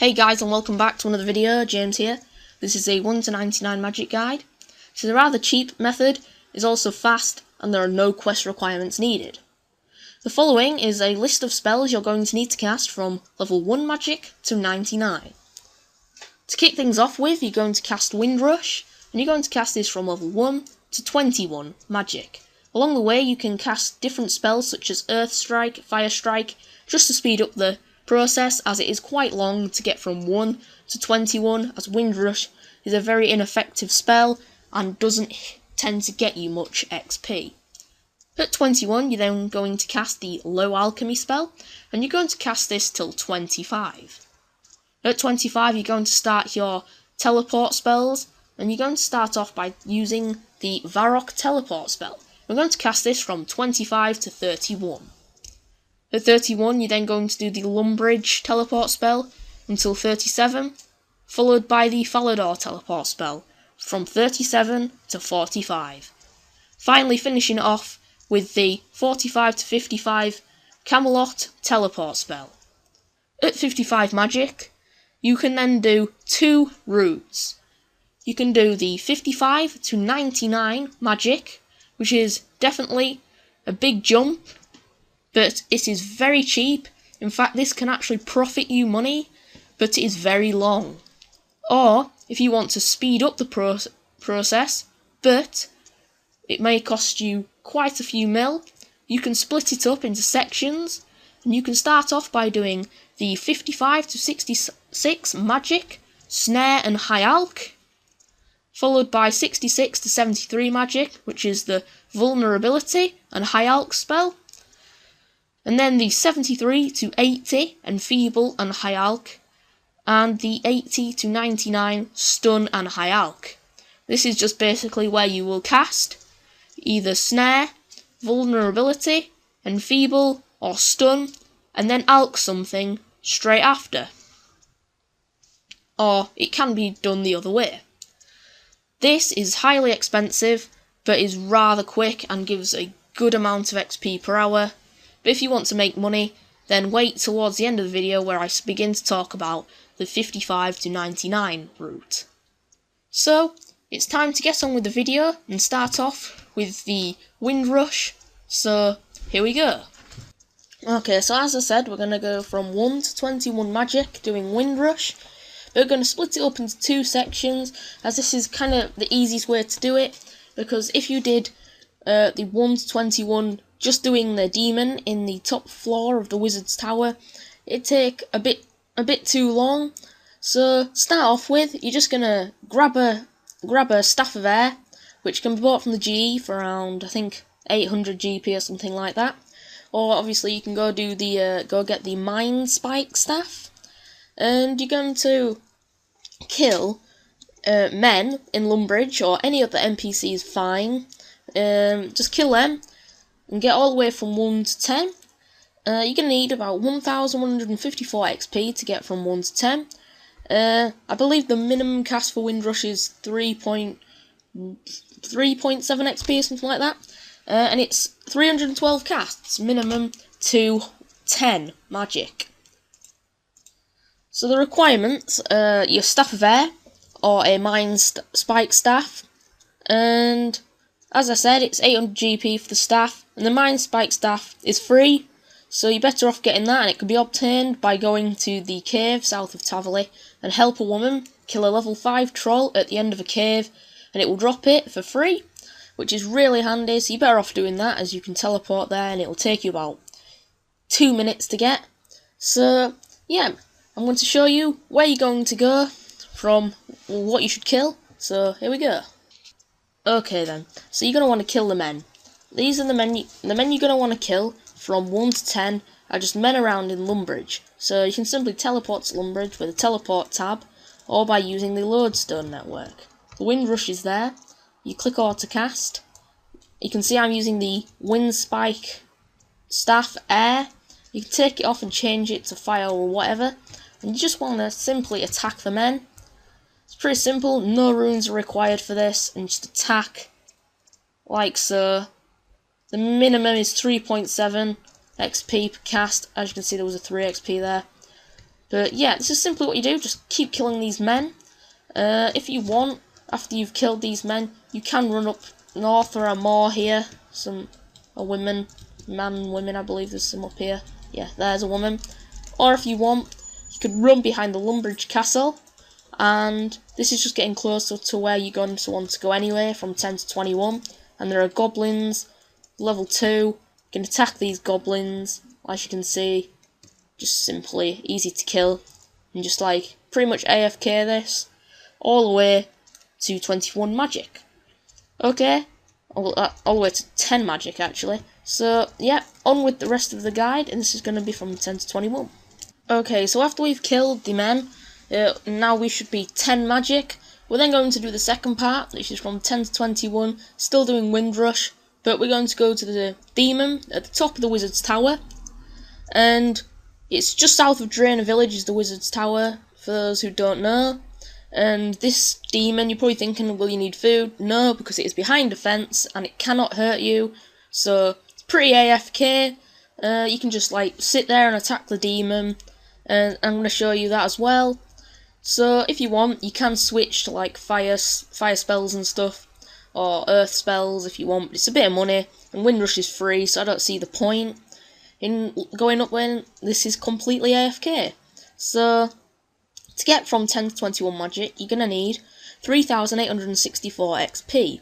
Hey guys, and welcome back to another video. James here. This is a 1 to 99 magic guide. This is a rather cheap method, is also fast, and there are no quest requirements needed. The following is a list of spells you're going to need to cast from level 1 magic to 99. To kick things off with, you're going to cast Windrush, and you're going to cast this from level 1 to 21 magic. Along the way you can cast different spells such as Earth Strike, Fire Strike, just to speed up the process, as it is quite long to get from 1 to 21, as Windrush is a very ineffective spell and doesn't tend to get you much XP. At 21 you're then going to cast the Low Alchemy spell, and you're going to cast this till 25. At 25 you're going to start your teleport spells, and you're going to start off by using the Varrock teleport spell. We're going to cast this from 25 to 31. At 31 you're then going to do the Lumbridge teleport spell until 37, followed by the Falador teleport spell from 37 to 45. Finally finishing it off with the 45 to 55 Camelot teleport spell. At 55 magic you can then do two routes. You can do the 55 to 99 magic, which is definitely a big jump, but it is very cheap. In fact, this can actually profit you money, but it is very long. Or, if you want to speed up the process, but it may cost you quite a few mil, you can split it up into sections, and you can start off by doing the 55 to 66 magic, snare and high alch, followed by 66 to 73 magic, which is the vulnerability and high alch spell, and then the 73 to 80 Enfeeble and high alch, and the 80 to 99 stun and high alch. This is just basically where you will cast either snare, vulnerability, Enfeeble or stun, and then alch something straight after. Or it can be done the other way. This is highly expensive, but is rather quick and gives a good amount of XP per hour. But if you want to make money, then wait towards the end of the video where I begin to talk about the 55 to 99 route. So, it's time to get on with the video and start off with the Windrush. So, here we go. Okay, so as I said, we're going to go from 1 to 21 magic doing Windrush. We're going to split it up into two sections, as this is kind of the easiest way to do it, because if you did the 1 to 21 just doing the demon in the top floor of the wizard's tower, it'd take a bit too long. So start off with, you're just gonna grab a staff of air, which can be bought from the GE for around, I think, 800 GP or something like that. Or obviously you can go do the go get the mind spike staff, and you're going to kill men in Lumbridge, or any other NPC is fine. Just kill them and get all the way from 1 to 10. You're going to need about 1154 XP to get from 1 to 10. I believe the minimum cast for Windrush is 3.7 XP or something like that. And it's 312 casts, minimum to 10 magic. So the requirements are your staff of air, or a mind spike staff, and as I said, it's 800 GP for the staff, and the mind spike staff is free, so you're better off getting that, and it can be obtained by going to the cave south of Taverley and help a woman kill a level 5 troll at the end of a cave, and it will drop it for free, which is really handy, so you're better off doing that, as you can teleport there and it will take you about 2 minutes to get. So yeah, I'm going to show you where you're going to go from what you should kill, so here we go. Okay then, so you're going to want to kill the men. These are the men you're going to want to kill from 1 to 10 are just men around in Lumbridge. So you can simply teleport to Lumbridge with a teleport tab, or by using the lodestone network. The Windrush is there, you click auto cast. You can see I'm using the wind spike staff air. You can take it off and change it to fire or whatever, and you just want to simply attack the men. It's pretty simple, no runes are required for this, and just attack like so. The minimum is 3.7 XP per cast. As you can see, there was a 3 XP there. But yeah, this is simply what you do, just keep killing these men. If you want, after you've killed these men, you can run up north. There are more here, women, women, I believe there's some up here. Yeah, there's a woman. Or if you want, you could run behind the Lumbridge castle, and this is just getting closer to where you're going to want to go anyway, from 10 to 21, and there are goblins, level 2, you can attack these goblins, as you can see, just simply easy to kill, and just like pretty much AFK this all the way to 21 magic. Okay, all the way to 10 magic actually. So yeah, on with the rest of the guide, and this is going to be from 10 to 21. Okay, so after we've killed the men, now we should be 10 magic. We're then going to do the second part, which is from 10 to 21, still doing Windrush, but we're going to go to the demon at the top of the wizard's tower, and it's just south of Drainer Village is the wizard's tower, for those who don't know. And this demon, you're probably thinking, will you need food? No, because it is behind a fence and it cannot hurt you, so it's pretty AFK. You can just like sit there and attack the demon, and I'm going to show you that as well. So if you want, you can switch to like fire spells and stuff, or earth spells if you want. It's a bit of money, and Windrush is free, so I don't see the point in going up when this is completely AFK. So to get from 10 to 21 magic, you're going to need 3,864 XP.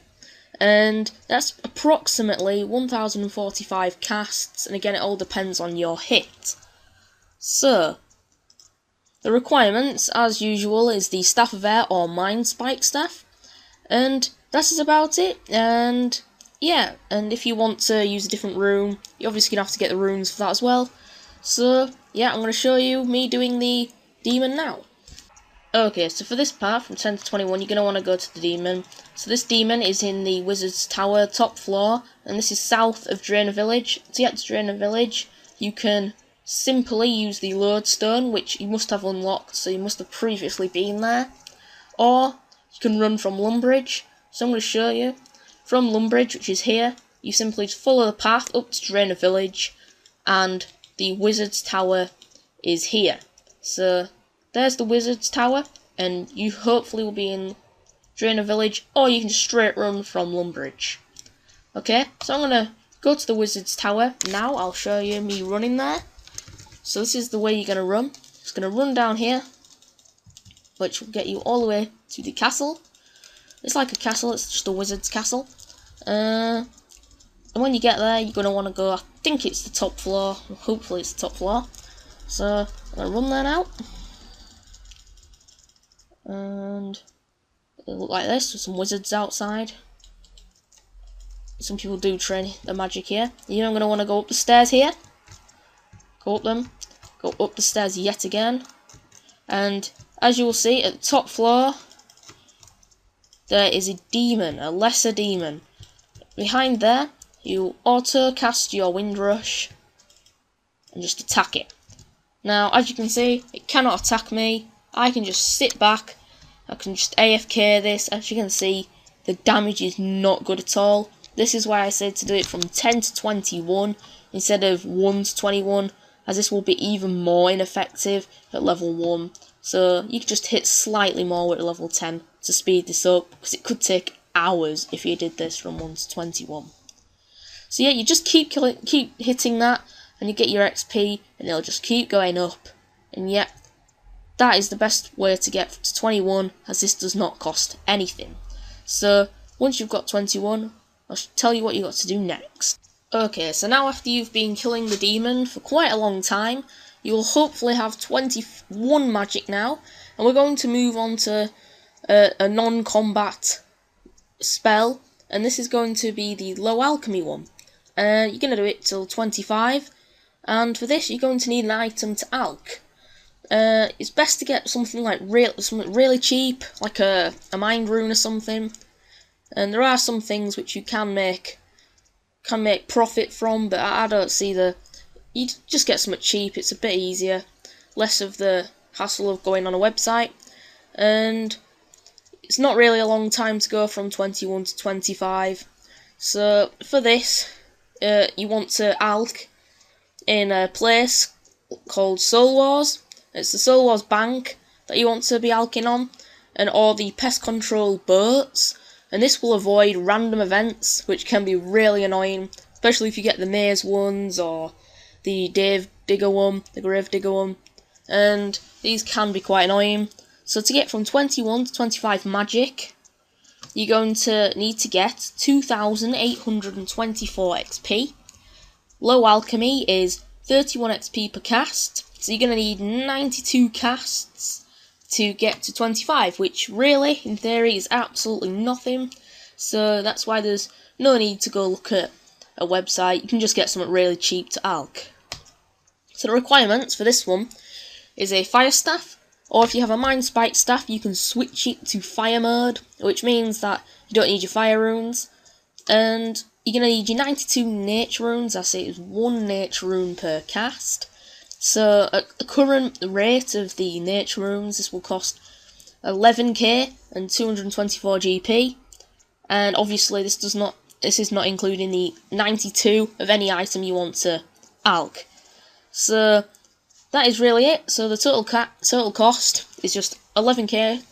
And that's approximately 1,045 casts, and again it all depends on your hit. So, the requirements, as usual, is the Staff of Air or Mind Spike Staff. And that is about it, and yeah, and if you want to use a different rune, you're obviously going to have to get the runes for that as well. So, yeah, I'm going to show you me doing the demon now. Okay, so for this part, from 10 to 21, you're going to want to go to the demon. So this demon is in the wizard's tower, top floor, and this is south of Drainer Village. To get to Drainer Village, you can simply use the lodestone, which you must have unlocked, so you must have previously been there. Or, you can run from Lumbridge. So I'm going to show you. From Lumbridge, which is here, you simply just follow the path up to Drainer Village, and the wizard's tower is here. So there's the wizard's tower, and you hopefully will be in Drainer Village, or you can just straight run from Lumbridge. Okay, so I'm going to go to the wizard's tower. Now I'll show you me running there. So this is the way you're going to run. Just going to run down here, which will get you all the way to the castle. It's like a castle, it's just a wizard's castle. And when you get there, you're going to want to go, I think it's the top floor, hopefully it's the top floor. So I'm going to run there now. And it'll look like this, with some wizards outside. Some people do train their magic here. You're going to want to go up the stairs here. Go up them. Go up the stairs yet again. And as you will see, at the top floor, there is a demon, a lesser demon. Behind there, you auto cast your Windrush and just attack it. Now, as you can see, it cannot attack me. I can just sit back. I can just AFK this. As you can see, the damage is not good at all. This is why I said to do it from 10 to 21 instead of 1 to 21, as this will be even more ineffective at level 1. So you can just hit slightly more with level 10 to speed this up, because it could take hours if you did this from 1 to 21. So yeah, you just keep hitting that, and you get your XP, and it'll just keep going up. And yeah, that is the best way to get to 21, as this does not cost anything. So once you've got 21, I'll tell you what you've got to do next. Okay, so now after you've been killing the demon for quite a long time, you will hopefully have 21 magic now, and we're going to move on to a non-combat spell, and this is going to be the low alchemy one. You're going to do it till 25, and for this you're going to need an item to alch. It's best to get something like something really cheap, like a mind rune or something. And there are some things which you can make profit from, but I don't see you just get something cheap. It's a bit easier, less of the hassle of going on a website, and it's not really a long time to go from 21 to 25. So for this, you want to alch in a place called Soul Wars, It's the Solar Wars Bank that you want to be alching on, and or the Pest Control boats, and this will avoid random events, which can be really annoying, especially if you get the Maze ones, or the Grave Digger one, and these can be quite annoying. So to get from 21 to 25 magic, you're going to need to get 2,824 XP. Low alchemy is 31 XP per cast, so you're going to need 92 casts to get to 25, which really, in theory, is absolutely nothing. So that's why there's no need to go look at a website. You can just get something really cheap to alch. So the requirements for this one is a fire staff, or if you have a mind spike staff, you can switch it to fire mode, which means that you don't need your fire runes, and you're going to need your 92 nature runes. I say it's 1 nature rune per cast. So at the current rate of the nature runes, this will cost 11k and 224 GP, and obviously this is not including the 92 of any item you want to alch. So that is really it. So the total cost is just 11k,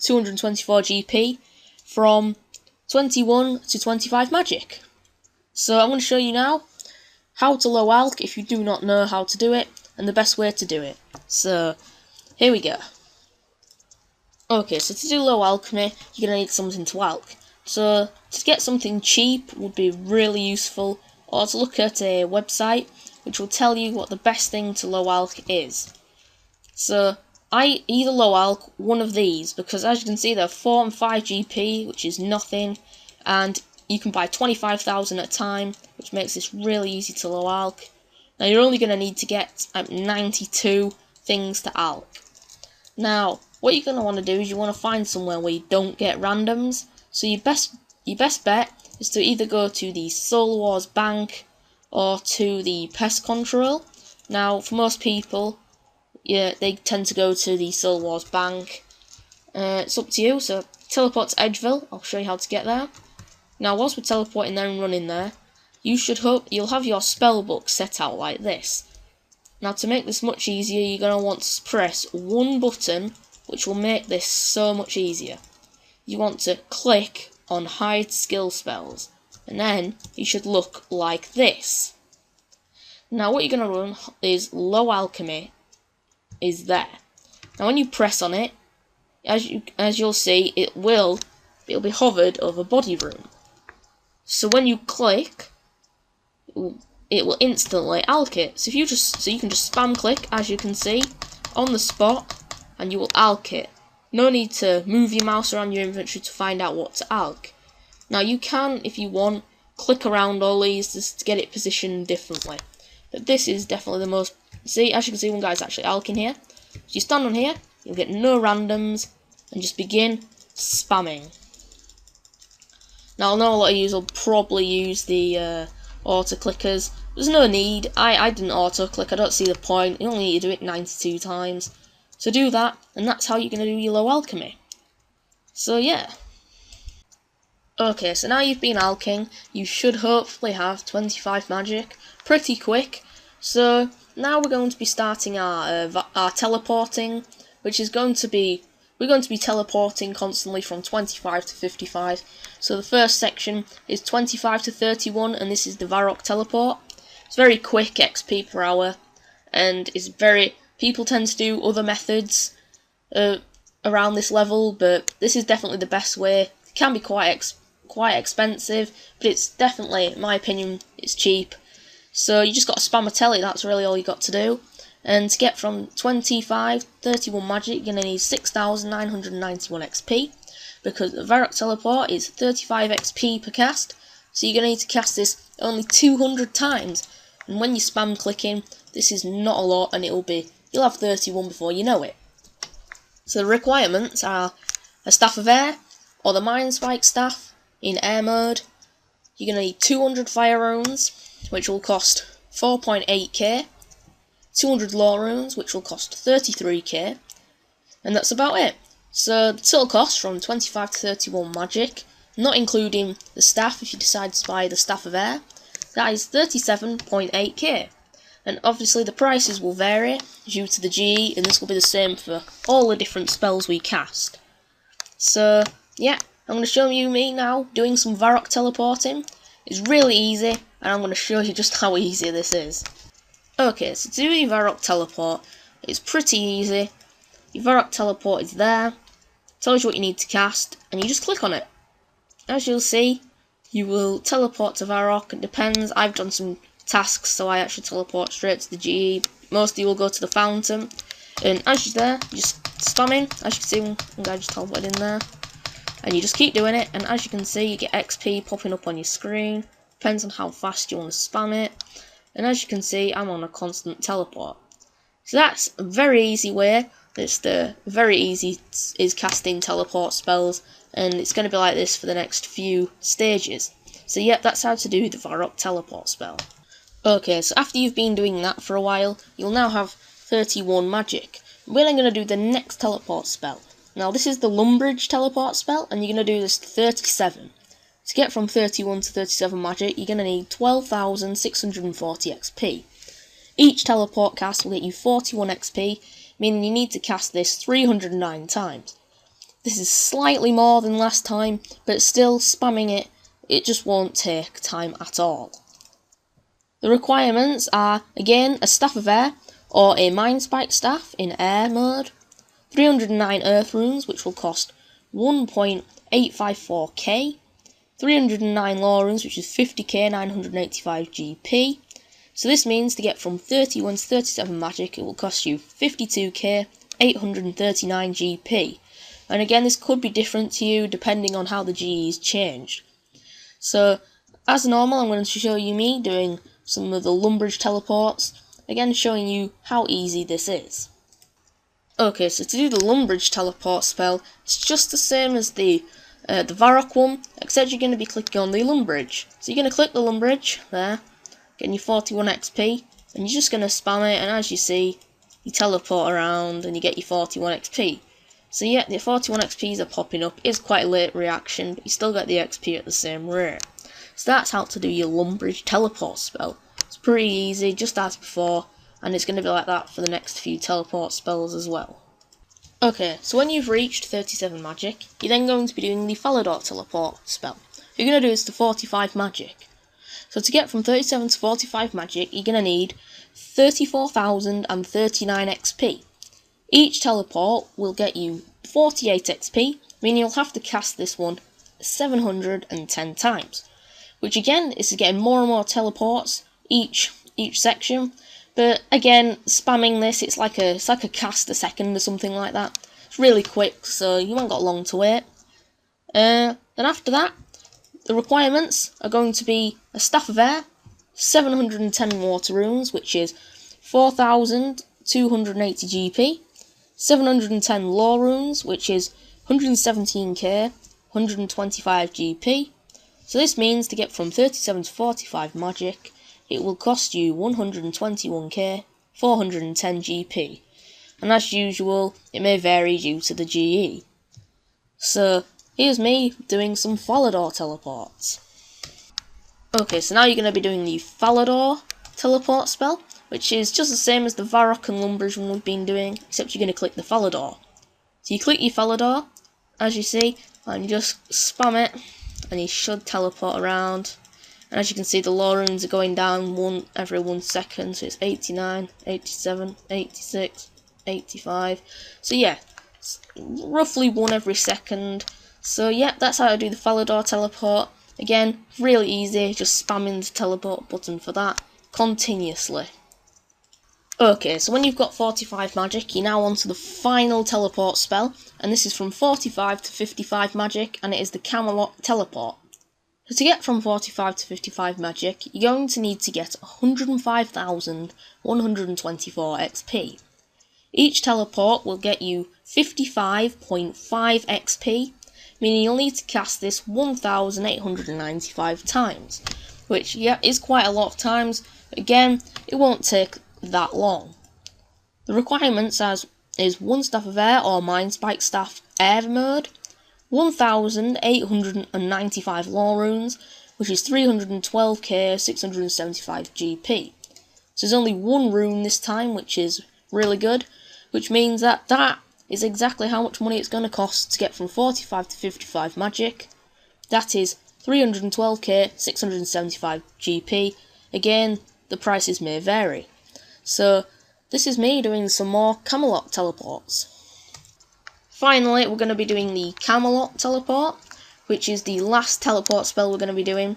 224 GP from 21 to 25 magic. So I'm going to show you now how to low alch if you do not know how to do it, and the best way to do it. So here we go. Okay, so to do low alchemy, you're going to need something to alch. So to get something cheap would be really useful, or to look at a website which will tell you what the best thing to low alch is. So I either low alch one of these, because as you can see they're 4 and 5 GP, which is nothing, and you can buy 25,000 at a time, which makes this really easy to low alch. Now you're only going to need to get 92 things to alch. Now what you're going to want to do is you want to find somewhere where you don't get randoms. So your best bet is to either go to the Solar Wars Bank or to the Pest Control. Now for most people, yeah, they tend to go to the Solar Wars Bank. It's up to you. So teleport to Edgeville. I'll show you how to get there. Now whilst we're teleporting there and running there, you'll have your spell book set out like this. Now to make this much easier, you're going to want to press one button, which will make this so much easier. You want to click on hide skill spells, and then you should look like this. Now what you're going to run is low alchemy is there. Now when you press on it, as you'll see, it'll be hovered over body room. So when you click, it will instantly alch it. So you can just spam click, as you can see, on the spot, and you will alch it. No need to move your mouse around your inventory to find out what to alch. Now you can, if you want, click around all these just to get it positioned differently. But this is definitely the most... See, as you can see, one guy's actually alching here. So you stand on here, you'll get no randoms, and just begin spamming. Now I know a lot of you will probably use the auto clickers. There's no need. I didn't auto click. I don't see the point. You only need to do it 92 times. So do that, and that's how you're going to do your low alchemy. So yeah. Okay, so now you've been alching, you should hopefully have 25 magic pretty quick. So now we're going to be starting our teleporting, which is going to be... We're going to be teleporting constantly from 25 to 55. So the first section is 25 to 31, and this is the Varrock teleport. It's very quick XP per hour, and it's very... People tend to do other methods around this level, but this is definitely the best way. It can be quite expensive, but it's definitely, in my opinion, it's cheap. So you just got to spam a telly, that's really all you got to do. And to get from 25 to 31 magic, you're going to need 6,991 XP, because the Varrock teleport is 35 XP per cast, so you're going to need to cast this only 200 times. And when you spam clicking, this is not a lot, and you'll have 31 before you know it. So the requirements are a Staff of Air, or the Mind Spike Staff in Air mode. You're going to need 200 Fire Runes, which will cost 4.8k, 200 Law Runes, which will cost 33k, and that's about it. So the total cost from 25 to 31 magic, not including the staff if you decide to buy the Staff of Air, that is 37.8k. and obviously the prices will vary due to the GE, and this will be the same for all the different spells we cast. So yeah, I'm going to show you me now doing some Varrock teleporting. It's really easy, and I'm going to show you just how easy this is. Okay, so to do the Varrock teleport, it's pretty easy. Your Varrock teleport is there, tells you what you need to cast, and you just click on it. As you'll see, you will teleport to Varrock. It depends, I've done some tasks, so I actually teleport straight to the GE. Most of you will go to the fountain, and as you're there, you just spam in. As you can see, one guy just teleported in there. And you just keep doing it, and as you can see, you get XP popping up on your screen. Depends on how fast you want to spam it. And as you can see, I'm on a constant teleport. So that's a very easy way. It's the very easy is casting teleport spells, and it's going to be like this for the next few stages. So yep, that's how to do the Varrock teleport spell. Okay, so after you've been doing that for a while, you'll now have 31 magic. We're then going to do the next teleport spell. Now this is the Lumbridge teleport spell, and you're going to do this to 37. To get from 31 to 37 magic, you're going to need 12,640 XP. Each teleport cast will get you 41 XP, meaning you need to cast this 309 times. This is slightly more than last time, but still spamming it just won't take time at all. The requirements are, again, a Staff of Air, or a Mind Spike Staff in Air mode, 309 Earth Runes, which will cost 1.854k, 309 Lore Runes, which is 50k 985 GP. So this means to get from 31 to 37 magic, it will cost you 52k 839 GP. And again, this could be different to you depending on how the GE is changed. So, as normal, I'm going to show you me doing some of the Lumbridge teleports, again showing you how easy this is. Okay, so to do the Lumbridge teleport spell, it's just the same as the Varrock one, except you're going to be clicking on the Lumbridge. So you're going to click the Lumbridge, there, getting your 41 XP, and you're just going to spam it, and as you see, you teleport around and you get your 41 XP. So yeah, the 41 XPs are popping up. It's quite a late reaction, but you still get the XP at the same rate. So that's how to do your Lumbridge teleport spell. It's pretty easy, just as before, and it's going to be like that for the next few teleport spells as well. Okay, so when you've reached 37 magic, you're then going to be doing the Falador teleport spell. What you're going to do is to 45 magic. So to get from 37 to 45 magic, you're going to need 34,039 XP. Each teleport will get you 48 XP, meaning you'll have to cast this one 710 times. Which again, is getting more and more teleports each section. But again, spamming this, it's like a cast a second or something like that. It's really quick, so you haven't got long to wait. Then after that, the requirements are going to be a Staff of Air, 710 Water Runes, which is 4,280 GP, 710 Lore Runes, which is 117k, 125 GP. So this means to get from 37 to 45 magic, it will cost you 121k, 410 GP. And as usual, it may vary due to the GE. So, here's me doing some Falador teleports. Okay, so now you're going to be doing the Falador teleport spell, which is just the same as the Varrock and Lumbridge one we've been doing, except you're going to click the Falador. So you click your Falador, as you see, and you just spam it, and you should teleport around. And as you can see, the lore runes are going down every 1 second, so it's 89, 87, 86, 85. So yeah, it's roughly 1 every second. So yeah, that's how I do the Falador teleport. Again, really easy, just spamming the teleport button for that continuously. Okay, so when you've got 45 magic, you're now on to the final teleport spell, and this is from 45 to 55 magic, and it is the Camelot teleport. So to get from 45 to 55 magic, you're going to need to get 105,124 XP. Each teleport will get you 55.5 XP, meaning you'll need to cast this 1,895 times, which, yeah, is quite a lot of times. Again, it won't take that long. The requirements is 1 Staff of Air or Mind Spike Staff Air mode, 1,895 Lore Runes, which is 312k 675 GP. So there's only one rune this time, which is really good, which means that is exactly how much money it's going to cost to get from 45 to 55 magic. That is 312k, 675 GP. Again, the prices may vary. So this is me doing some more Camelot teleports. Finally, we're going to be doing the Camelot teleport, which is the last teleport spell we're going to be doing.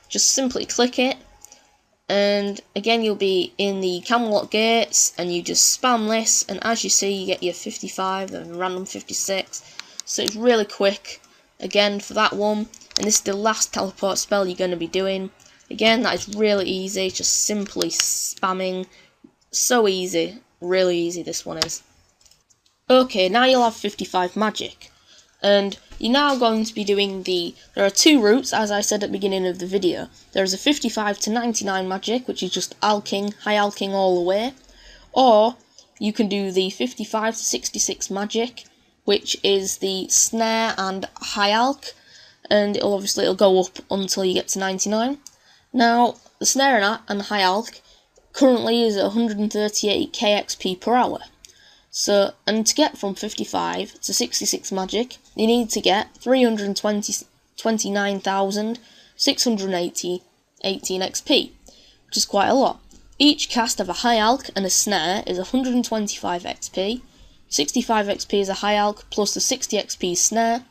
Just simply click it, and again you'll be in the Camelot gates, and you just spam this, and as you see you get your 55, then random 56, so it's really quick, again for that one, and this is the last teleport spell you're going to be doing. Again, that is really easy, just simply spamming, so easy, really easy this one is. Okay, now you'll have 55 magic, and you're now going to be doing there are two routes, as I said at the beginning of the video. There's a 55 to 99 magic, which is just alching, high alching all the way, or you can do the 55 to 66 magic, which is the snare and high alch, and it'll go up until you get to 99. Now, the snare and high alch currently is at 138k XP per hour. So, and to get from 55 to 66 magic, you need to get 329,618 XP, which is quite a lot. Each cast of a high alch and a snare is 125 XP, 65 XP is a high alch plus the 60 XP snare.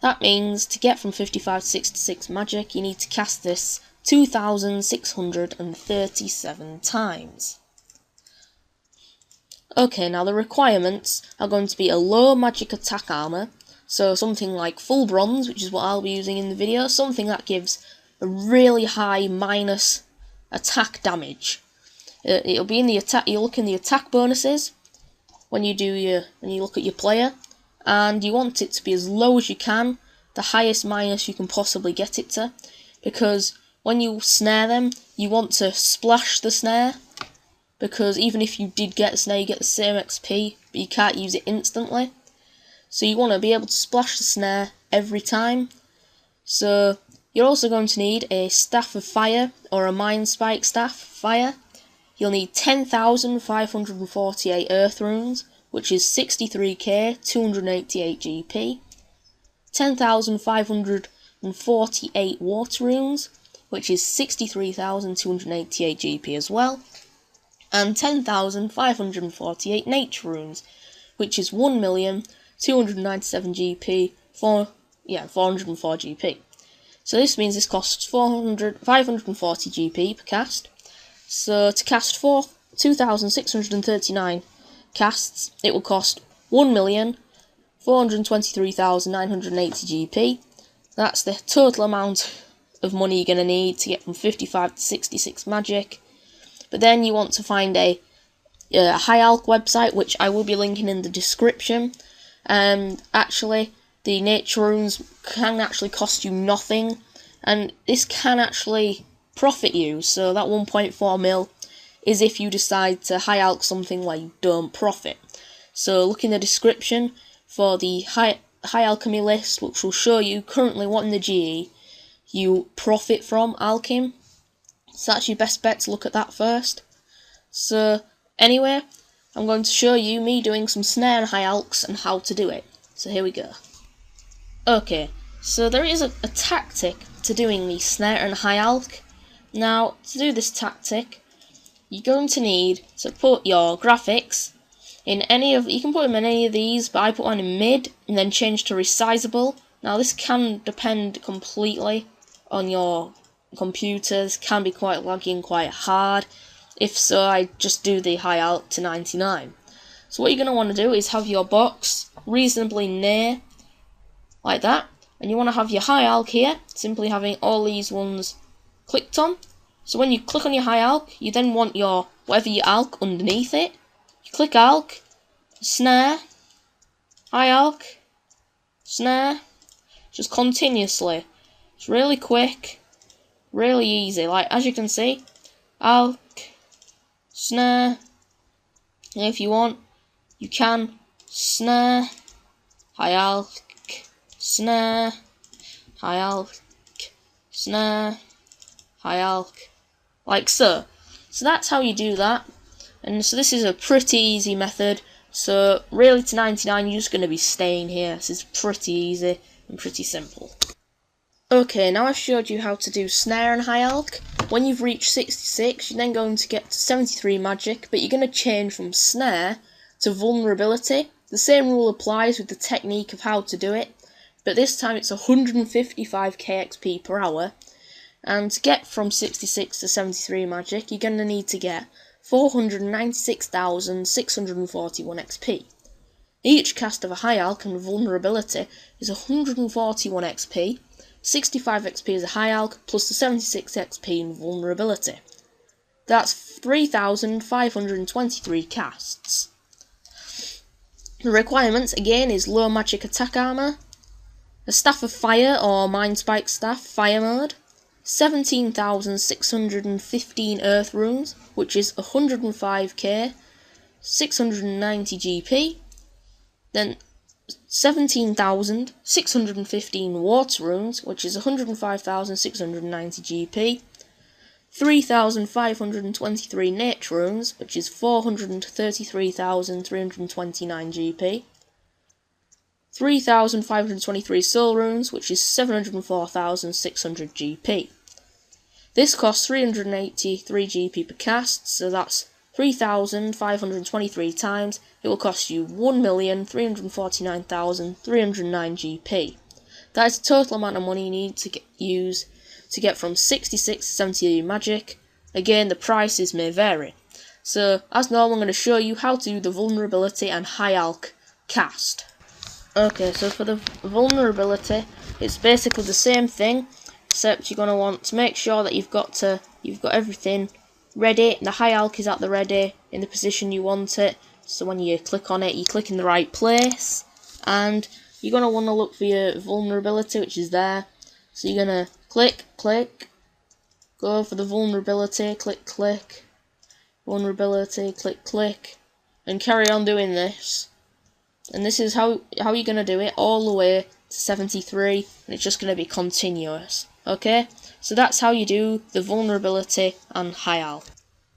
That means to get from 55 to 66 magic, you need to cast this 2,637 times. Okay, now the requirements are going to be a low magic attack armor, so something like full bronze, which is what I'll be using in the video, something that gives a really high minus attack damage. It'll be in the attack. You look in the attack bonuses when you look at your player, and you want it to be as low as you can, the highest minus you can possibly get it to, because when you snare them, you want to splash the snare. Because even if you did get a snare, you get the same XP, but you can't use it instantly. So you want to be able to splash the snare every time. So you're also going to need a Staff of Fire, or a Mind Spike Staff Fire. You'll need 10,548 Earth Runes, which is 63k, 288 GP. 10,548 Water Runes, which is 63,288 GP as well. And 10,548 Nature Runes, which is 1,297 GP, 404 GP. So this means this costs 540 GP per cast. So to cast 2,639 casts, it will cost 1,423,980 GP. That's the total amount of money you're going to need to get from 55 to 66 magic. But then you want to find a high alch website, which I will be linking in the description. Actually, the nature runes can actually cost you nothing, and this can actually profit you. So that 1.4 mil is if you decide to high alch something where you don't profit. So look in the description for the high alchemy list, which will show you currently what in the GE you profit from alchemy. So that's your best bet to look at that first. So anyway, I'm going to show you me doing some snare and high alchs and how to do it. So here we go. Okay, so there is a tactic to doing the snare and high alch. Now, to do this tactic, you're going to need to put your graphics in you can put them in any of these, but I put one in mid and then change to resizable. Now this can depend completely on your computers, can be quite laggy and quite hard. If so, I just do the high alch to 99. So what you're going to want to do is have your box reasonably near, like that, and you want to have your high alch here, simply having all these ones clicked on. So when you click on your high alch, you then want your whatever you alch underneath it. You click alch, snare, high alch, snare, just continuously. It's really quick. Really easy, like as you can see, alch, snare, and if you want, you can snare, high alch, snare, high alch, snare, high alch, like so. So that's how you do that. And so this is a pretty easy method. So really to 99 you're just going to be staying here. This is pretty easy and pretty simple. Okay, now I've showed you how to do snare and high alch. When you've reached 66 you're then going to get to 73 magic, but you're going to change from snare to vulnerability. The same rule applies with the technique of how to do it, but this time it's 155 KXP per hour. And to get from 66 to 73 magic, you're going to need to get 496,641 XP. Each cast of a high alch and vulnerability is 141 XP, 65 XP as a high alch plus the 76 XP in vulnerability. That's 3,523 casts. The requirements again is low magic attack armor, a staff of fire or mind spike staff fire mode, 17,615 earth runes, which is 105k, 690 GP, then 17,615 water runes, which is 105,690 GP, 3,523 nature runes, which is 433,329 GP, 3,523 soul runes, which is 704,600 GP. This costs 383 GP per cast, so that's 3,523 times. It will cost you 1,349,309 GP. That is the total amount of money you need to use to get from 66 to 73 magic. Again, the prices may vary. So, as normal, I'm going to show you how to do the vulnerability and high alch cast. Okay, so for the vulnerability, it's basically the same thing, except you're going to want to make sure that you've got everything ready. The high alch is at the ready in the position you want it. So when you click on it, you click in the right place, and you're going to want to look for your vulnerability, which is there. So you're going to click, go for the vulnerability, click, vulnerability, click, and carry on doing this. And this is how you're going to do it all the way to 73, and it's just going to be continuous. Okay, so that's how you do the vulnerability and high alch.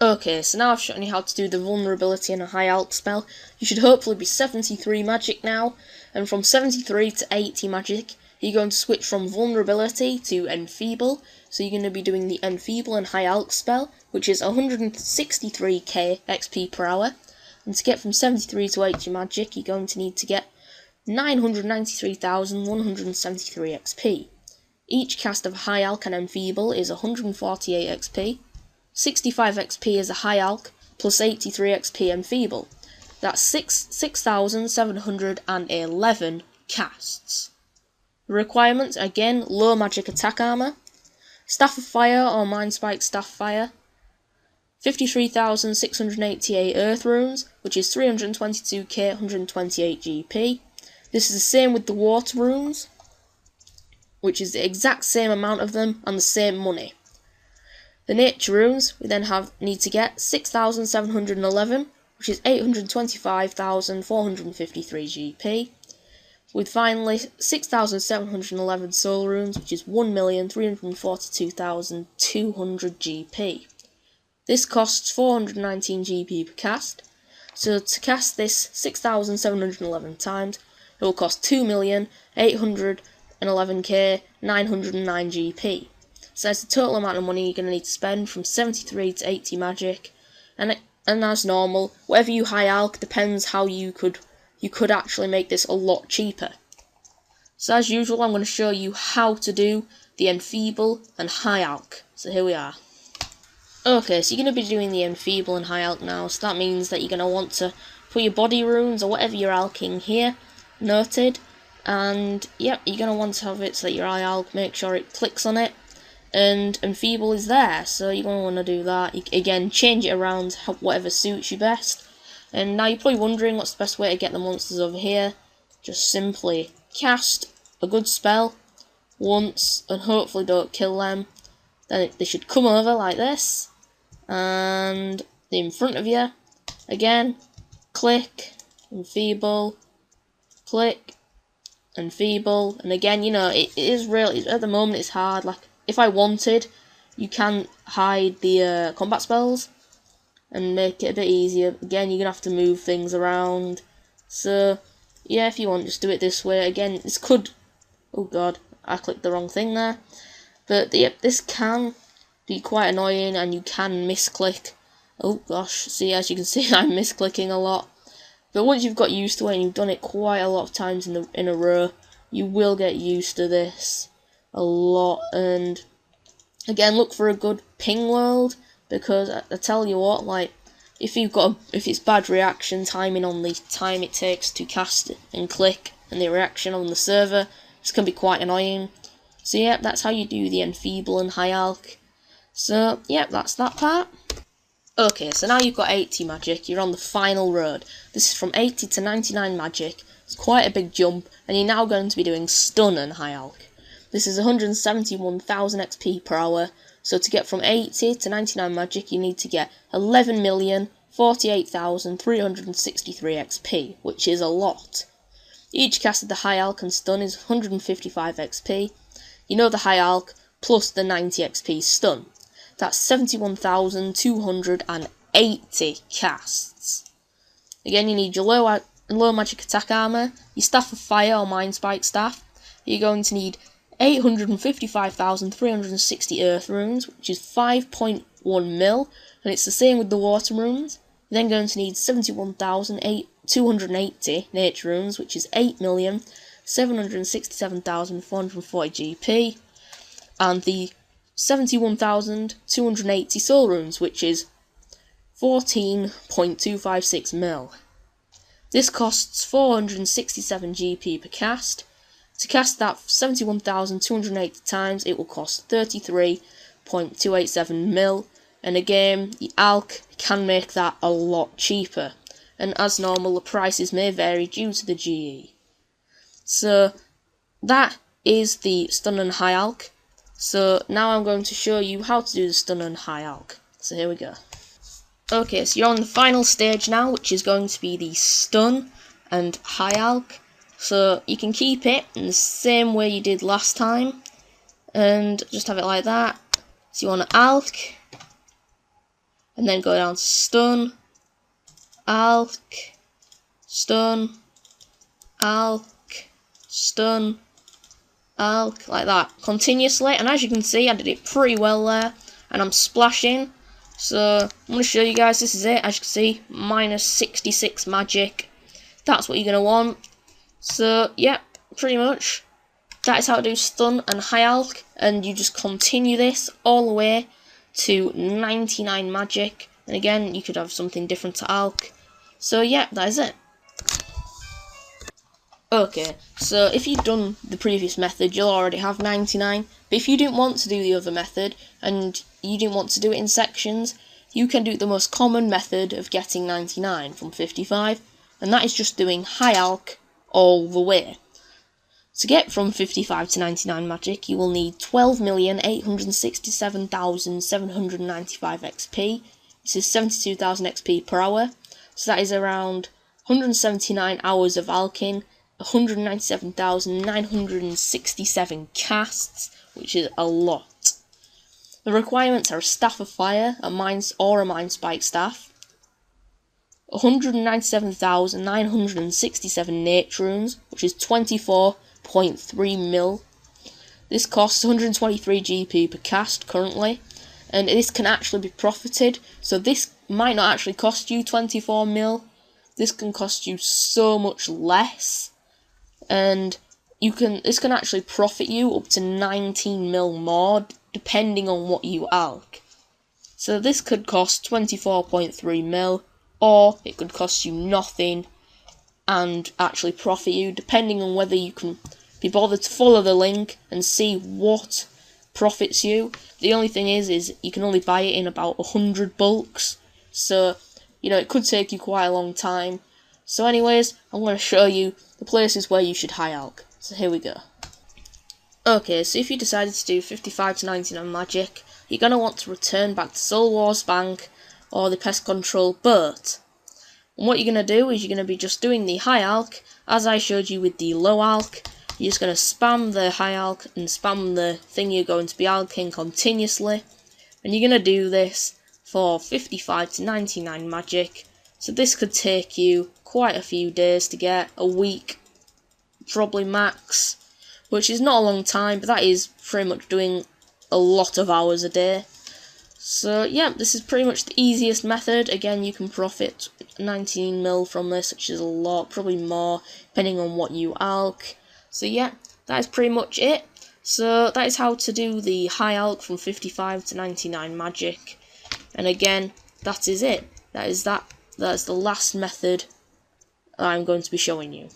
Okay, so now I've shown you how to do the vulnerability and a high alch spell. You should hopefully be 73 magic now, and from 73 to 80 magic, you're going to switch from vulnerability to Enfeeble. So you're going to be doing the Enfeeble and high alch spell, which is 163k XP per hour. And to get from 73 to 80 magic, you're going to need to get 993,173 XP. Each cast of high alch and Enfeeble is 148 XP. 65 XP is a high alch, plus 83 XP Enfeeble. That's 6,711 casts. The requirements, again, low magic attack armor, staff of fire or mind spike staff fire, 53,688 earth runes, which is 322k, 128 GP. This is the same with the water runes, which is the exact same amount of them and the same money. The nature runes, we then need to get 6,711, which is 825,453 GP. With finally 6,711 soul runes, which is 1,342,200 GP. This costs 419 GP per cast, so to cast this 6,711 times, it will cost 2,811k, 909 GP. So that's the total amount of money you're going to need to spend from 73 to 80 magic, and as normal, whatever you high alch depends how you could actually make this a lot cheaper. So as usual, I'm going to show you how to do the Enfeeble and high alch. So here we are. Okay, so you're going to be doing the Enfeeble and high alch now, so that means that you're going to want to put your body runes or whatever you're alching here, noted, and yep, you're going to want to have it so that your high alch, make sure it clicks on it, and Enfeeble is there, so you're going to want to do that. Again, change it around whatever suits you best. And now you're probably wondering what's the best way to get the monsters over here. Just simply cast a good spell once and hopefully don't kill them. Then they should come over like this, and they're in front of you. Again, click, Enfeeble, click, Enfeeble, and again, you know, it is really, at the moment it's hard. Like, if I wanted, you can hide the combat spells, and make it a bit easier. Again, you're going to have to move things around. So, yeah, if you want, just do it this way. Again, this could... Oh god, I clicked the wrong thing there. But, yep, this can be quite annoying, and you can misclick. Oh gosh, see, as you can see, I'm misclicking a lot. But once you've got used to it, and you've done it quite a lot of times in a row, you will get used to this a lot. And again, look for a good ping world, because I tell you what, like, if it's bad reaction timing on the time it takes to cast and click, and the reaction on the server, this can be quite annoying. So yeah, that's how you do the Enfeeble and high alch. So yeah, that's that part. Okay, so now you've got 80 magic, you're on the final road. This is from 80 to 99 magic. It's quite a big jump, and you're now going to be doing stun and high alch. This is 171,000 XP per hour, so to get from 80 to 99 magic you need to get 11,048,363 XP, which is a lot. Each cast of the high alch and stun is 155 XP. You know the high alch plus the 90 XP stun. That's 71,280 casts. Again, you need your low magic attack armor, your staff of fire or mind spike staff. You're going to need 855,360 earth runes, which is 5.1 mil, and it's the same with the water runes. You're then going to need 71,280 nature runes, which is 8,767,440 GP, and the 71,280 soul runes, which is 14.256 mil. This costs 467 GP per cast. To cast that 71,280 times, it will cost 33.287 mil, and again, the alch can make that a lot cheaper, and as normal, the prices may vary due to the GE. So, that is the stun and high alch. So, now I'm going to show you how to do the stun and high alch. So, here we go. Okay, so you're on the final stage now, which is going to be the stun and high alch. So you can keep it in the same way you did last time, and just have it like that. So you want to alch, and then go down to stun, alch, stun, alch, stun, alch, like that, continuously. And as you can see, I did it pretty well there, and I'm splashing. So I'm going to show you guys, this is it. As you can see, minus 66 magic. That's what you're going to want. So, yeah, pretty much, that is how to do stun and high alch, and you just continue this all the way to 99 magic, and again, you could have something different to alch. So, yeah, that is it. Okay, so if you've done the previous method, you'll already have 99, but if you didn't want to do the other method, and you didn't want to do it in sections, you can do the most common method of getting 99 from 55, and that is just doing high alch all the way. To get from 55 to 99 magic, you will need 12,867,795 XP. This is 72,000 XP per hour, so that is around 179 hours of alching, 197,967 casts, which is a lot. The requirements are a staff of fire, a mind spike staff, 197,967 nature runes, which is 24.3 mil. This costs 123 GP per cast currently, and this can actually be profited, so this might not actually cost you 24 mil, this can cost you so much less, and this can actually profit you up to 19 mil more, depending on what you alch. So this could cost 24.3 mil, or it could cost you nothing and actually profit you, depending on whether you can be bothered to follow the link and see what profits you. The only thing is you can only buy it in about 100 bulks, so it could take you quite a long time. So anyways, I'm going to show you the places where you should high alch. So here we go. Okay, so if you decided to do 55 to 99 magic, you're going to want to return back to Soul Wars Bank or the Pest Control Boat. And what you're going to do is you're going to be just doing the high alch, as I showed you with the low alch. You're just going to spam the high alch and spam the thing you're going to be alching continuously. And you're going to do this for 55 to 99 magic. So this could take you quite a few days to get, a week probably max, which is not a long time, but that is pretty much doing a lot of hours a day. So yeah, this is pretty much the easiest method. Again, you can profit 19 mil from this, which is a lot, probably more, depending on what you alch. So yeah, that is pretty much it. So that is how to do the high alch from 55 to 99 magic. And again, that is it. That is the last method I'm going to be showing you.